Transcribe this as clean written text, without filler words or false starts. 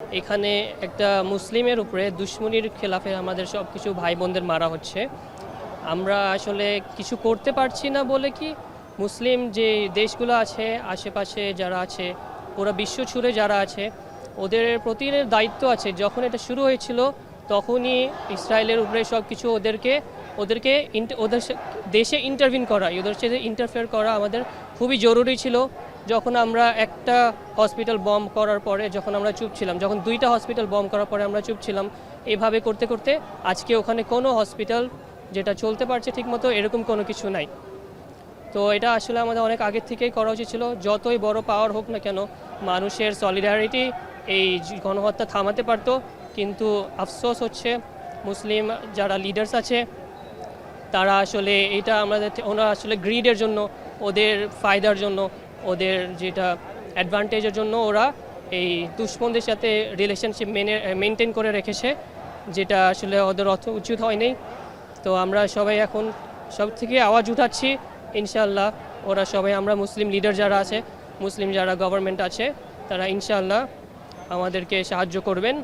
এখানে একটা মুসলিমের উপরে দুশ্মনির খেলাফে আমাদের সব কিছু ভাই বোনদের মারা হচ্ছে। আমরা আসলে কিছু করতে পারছি না বলে কি, মুসলিম যে দেশগুলো আছে আশেপাশে যারা আছে, পুরো বিশ্ব জুড়ে যারা আছে, ওদের প্রতি দায়িত্ব আছে। যখন এটা শুরু হয়েছিল তখনই ইসরায়েলের উপরে সব কিছু ওদেরকে ওদেরকে ওদের দেশে ইন্টারভিন করা, ওদের সাথে ইন্টারফেয়ার করা আমাদের খুবই জরুরি ছিল। যখন আমরা একটা হসপিটাল বম্ব করার পরে যখন আমরা চুপ ছিলাম, যখন দুইটা হসপিটাল বম্ব করার পরে আমরা চুপ ছিলাম, এভাবে করতে করতে আজকে ওখানে কোনো হসপিটাল যেটা চলতে পারছে ঠিকমতো এরকম কোনো কিছু নাই। তো এটা আসলে আমাদের অনেক আগের থেকেই করা উচিত ছিল। যতই বড় পাওয়ার হোক না কেন, মানুষের সলিডারিটি এই গণহত্যা থামাতে পারতো। কিন্তু আফসোস হচ্ছে মুসলিম যারা লিডার্স আছে তারা আসলে এটা ওনারা আসলে গ্রিডের জন্য, ওদের ফায়দার জন্য, ওদের যেটা অ্যাডভান্টেজের জন্য ওরা এই দুশ্মনদের সাথে রিলেশনশিপ মেনটেন করে রেখেছে, যেটা আসলে ওদের উচিত হয়নি। তো আমরা সবাই এখন সব থেকে আওয়াজ উঠাচ্ছি, ইনশাআল্লাহ ওরা সবাই, আমরা মুসলিম লিডার যারা আছে, মুসলিম যারা গভর্নমেন্ট আছে, তারা ইনশাআল্লাহ আমাদেরকে সাহায্য করবেন।